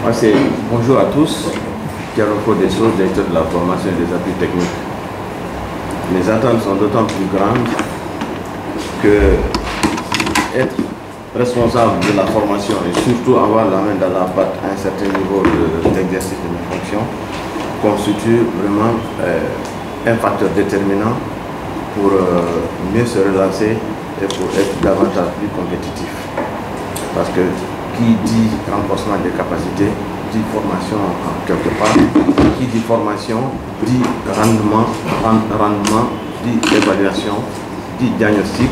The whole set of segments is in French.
Bonjour à tous, Pierre des choses, directeur de la formation et des appuis techniques. Mes attentes sont d'autant plus grandes que être responsable de la formation et surtout avoir la main dans la pâte à un certain niveau d'exercice de mes fonctions constitue vraiment un facteur déterminant pour mieux se relancer et pour être davantage plus compétitif. Parce que qui dit renforcement des capacités dit formation quelque part, qui dit formation dit rendement, dit évaluation, dit diagnostic,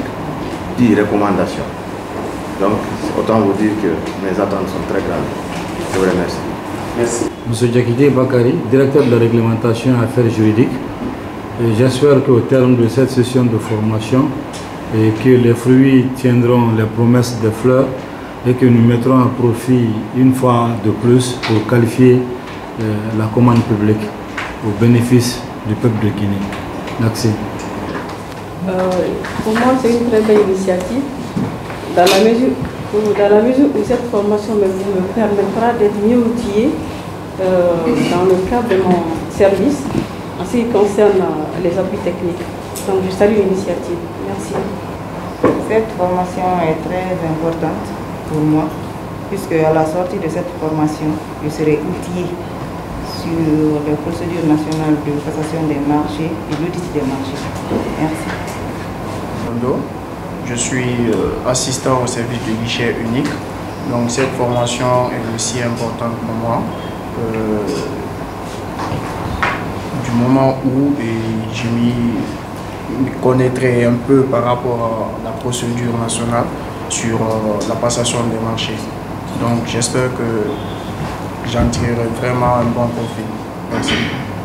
dit recommandation. Donc autant vous dire que mes attentes sont très grandes. Je vous remercie. Merci. Monsieur Diakité Bakari, directeur de la réglementation et affaires juridiques. J'espère qu'au terme de cette session de formation, et que les fruits tiendront les promesses des fleurs et que nous mettrons à profit une fois de plus pour qualifier la commande publique au bénéfice du peuple de Guinée. Merci. Pour moi, c'est une très belle initiative dans la mesure où cette formation me permettra d'être mieux outillée dans le cadre de mon service en ce qui concerne les appuis techniques. Donc je salue l'initiative. Merci. Cette formation est très importante pour moi, puisque à la sortie de cette formation, je serai outillée sur les procédures nationales de cassation des marchés et l'audit des marchés. Merci. Je suis assistant au service de guichet unique, donc cette formation est aussi importante pour moi. Du moment où je m'y connaîtrai un peu par rapport à la procédure nationale sur la passation des marchés. Donc j'espère que j'en tirerai vraiment un bon profit. Merci.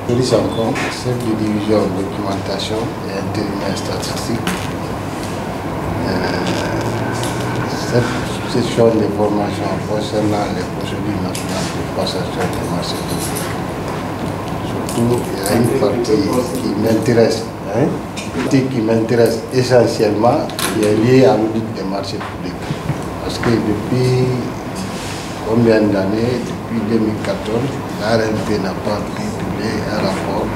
Félix Ancon, chef de division documentation et intérimaire statistique. Cette session de formation concernant les procédures nationales de passation des marchés publics. Surtout, il y a une partie qui m'intéresse essentiellement, qui est liée à l'audit des marchés publics. Parce que depuis combien d'années, depuis 2014, l'ARMP n'a pas pu publier un rapport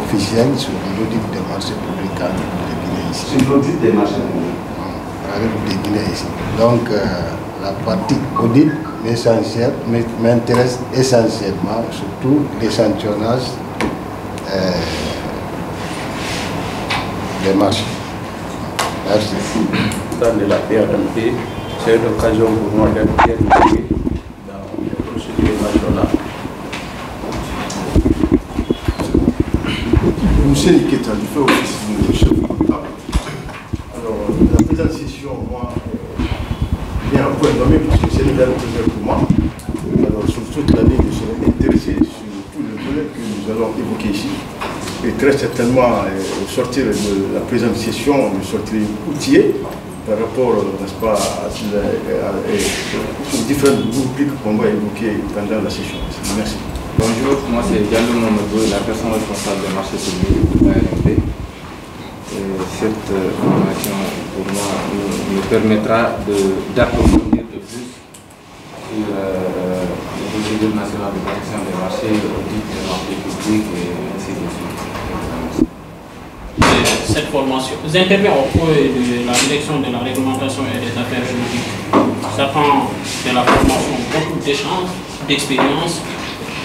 officiel sur l'audit des marchés publics en République de Guinée ici. Sur l'audit des marchés publics en République de Guinée ici. Donc la partie audit m'intéresse essentiellement, surtout l'échantillonnage des marchés. Merci. Dans la PRMP, c'est une occasion pour moi d'être bien impliqué dans les procédures nationales. Monsieur Niketa, je fais office de chef comptable. Alors, la présente session, moi, vient à point nommé parce que c'est une belle première pour moi. Alors, sur toute l'année, je serai intéressé sur tous les volets que nous allons évoquer ici. Et très certainement, au sortir de la présente session, je sortirai outillé par rapport, n'est-ce pas, aux différentes rubriques qu'on va évoquer pendant la session. Merci. Bonjour, moi c'est Diallo Mamadou, la personne responsable des marchés publics de l'ARMP. Cette formation, pour moi, me permettra d'approfondir de plus sur les procédures nationales de protection des marchés, l'audit des marchés publics et ainsi de suite. Cette formation, j'interviens au cours de la direction de la réglementation et des affaires juridiques. Ça prend de la formation, beaucoup d'échanges, d'expérience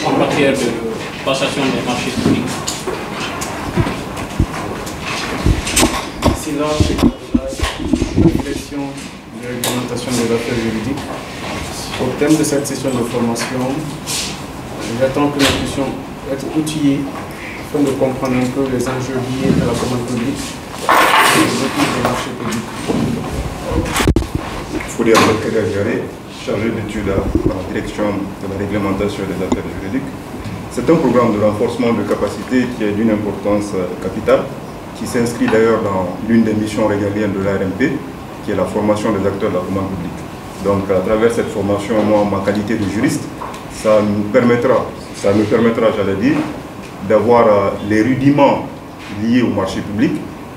en matière de passation des marchés publics. Ici là, c'est la direction de la réglementation des affaires juridiques. Au thème de cette session de formation, j'attends que nous puissions être outillés afin de comprendre un peu les enjeux liés à la commande publique et les outils des marchés publics. Fouria Bakary Diaré, chargé d'études à la direction de la réglementation des affaires juridiques. C'est un programme de renforcement de capacité qui est d'une importance capitale, qui s'inscrit d'ailleurs dans l'une des missions régaliennes de l'ARMP, qui est la formation des acteurs de la commande publique. Donc à travers cette formation, moi, en ma qualité de juriste, ça me permettra, j'allais dire, d'avoir les rudiments liés au marché public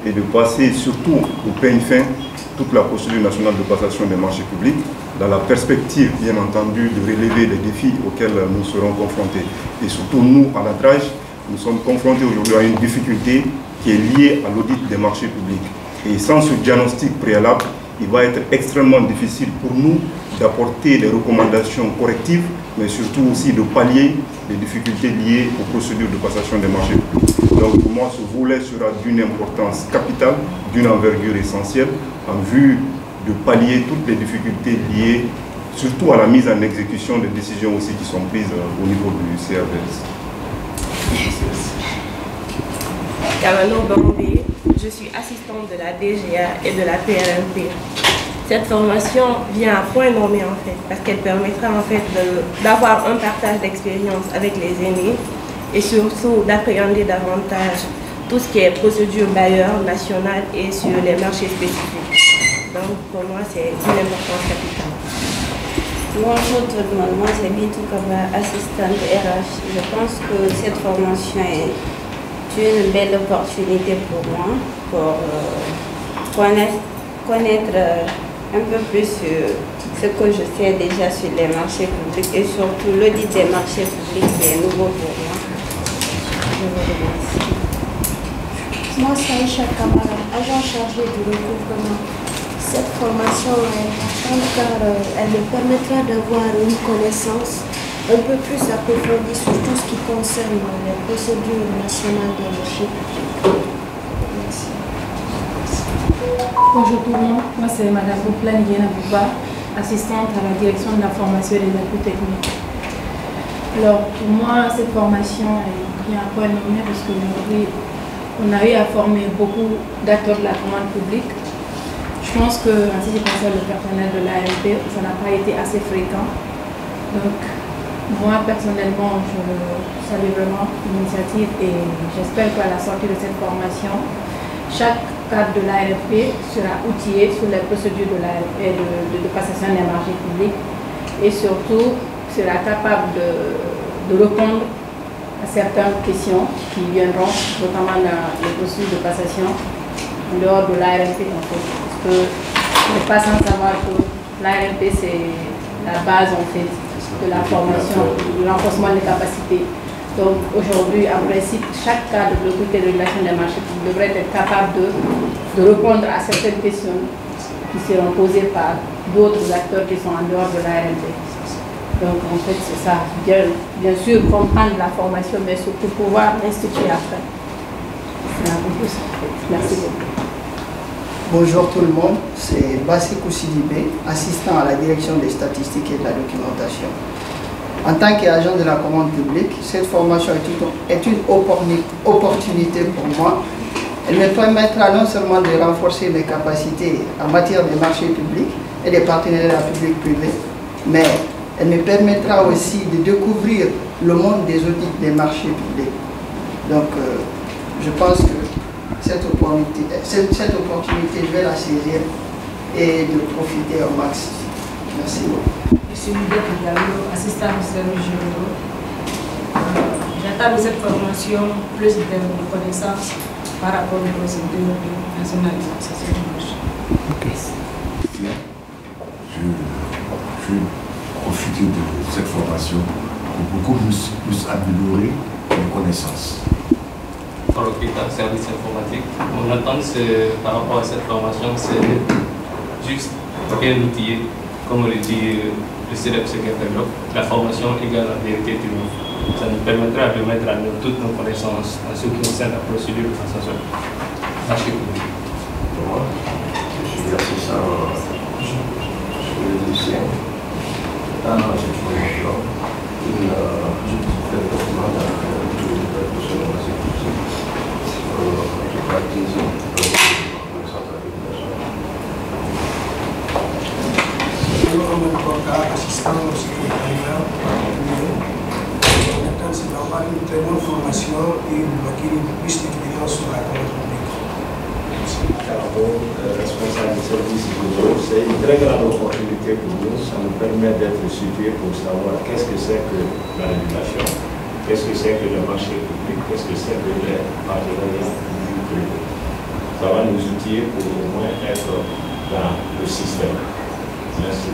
et de passer surtout au peigne fin toute la procédure nationale de passation des marchés publics dans la perspective, bien entendu, de relever les défis auxquels nous serons confrontés. Et surtout, nous, à l'Adrage, nous sommes confrontés aujourd'hui à une difficulté qui est liée à l'audit des marchés publics. Et sans ce diagnostic préalable, il va être extrêmement difficile pour nous d'apporter des recommandations correctives, mais surtout aussi de pallier les difficultés liées aux procédures de passation des marchés publics. Donc pour moi, ce volet sera d'une importance capitale, d'une envergure essentielle, en vue de pallier toutes les difficultés liées surtout à la mise en exécution des décisions aussi qui sont prises au niveau du CRDS. Kamano Bambé, je suis assistante de la DGA et de la PRMP. Cette formation vient à point nommé en fait, parce qu'elle permettra en fait d'avoir un partage d'expérience avec les aînés et surtout d'appréhender davantage tout ce qui est procédure bailleur nationale et sur les marchés spécifiques. Donc pour moi c'est une importance capitale. Bonjour tout le monde, moi c'est Bintou Kaba, assistante RH. Je pense que cette formation est une belle opportunité pour moi pour connaître un peu plus sur ce que je sais déjà sur les marchés publics et surtout l'audit des marchés publics qui est nouveau pour moi. Je vous remercie. Moi c'est Aïcha Kamara, agent chargé du recouvrement. Cette formation est importante car elle me permettra d'avoir une connaissance un peu plus approfondie sur tout ce qui concerne les procédures nationales des marchés publics. Merci. Bonjour tout le monde, moi c'est Madame Bouplan Guéna Bouba, assistante à la direction de la formation et des appuis techniques. Alors pour moi cette formation est bien à point nommé parce qu'aujourd'hui on a eu à former beaucoup d'acteurs de la commande publique. Je pense que en ce qui concerne le personnel de l'ARP, ça n'a pas été assez fréquent. Donc moi personnellement je salue vraiment l'initiative et j'espère qu'à la sortie de cette formation, chaque cadre de l'ARP sera outillé sur les procédures de passation des marchés publics et surtout sera capable de répondre à certaines questions qui viendront, notamment dans les procédures de passation en dehors de l'ARP en fait. Parce que on n'est pas sans savoir que l'ARP c'est la base en fait de la formation, de l'enforcement des capacités. Donc aujourd'hui, en principe, chaque cadre de l'autorité de régulation des marchés devrait être capable de répondre à certaines questions qui seront posées par d'autres acteurs qui sont en dehors de l'ARP. Donc en fait, c'est ça. Bien sûr, comprendre la formation, mais surtout pouvoir l'instituer après. C'est un peu plus en fait. Merci beaucoup. Bonjour tout le monde, c'est Bassikou Sidibé, assistant à la direction des statistiques et de la documentation. En tant qu'agent de la commande publique, cette formation est une opportunité pour moi. Elle me permettra non seulement de renforcer mes capacités en matière de marchés publics et des partenariats publics-privés, mais elle me permettra aussi de découvrir le monde des audits des marchés publics. Donc, je pense que cette opportunité, je vais la saisir et de profiter au max. Merci beaucoup. Je suis Moudek Diallo, assistant au service généraux. J'attends de cette formation plus de connaissances par rapport aux procédures de nationalisation du marché. Je vais profiter de cette formation pour beaucoup plus améliorer mes connaissances. Par l'hôpital service informatique. Mon attente par rapport à cette formation, c'est juste bien outillé, comme le dit le CEDEP Secrétaire. La formation égale la vérité du monde. Ça nous permettra de mettre à œuvre toutes nos connaissances en ce qui concerne la procédure de passation. Marché public. Moi, je suis assistant juridique. Dans cette formation, je fais le document dans le assistant au secrétariat, c'est normal une très bonne formation et une plus d'expérience sur la commande publique. Responsable de service généraux, c'est une très grande opportunité pour nous. Ça nous permet d'être situés pour savoir qu'est-ce que c'est que la régulation, qu'est-ce que c'est que le marché public, qu'est-ce que c'est que les partenariats publics. Ça va nous outiller pour au moins être dans le système. Merci.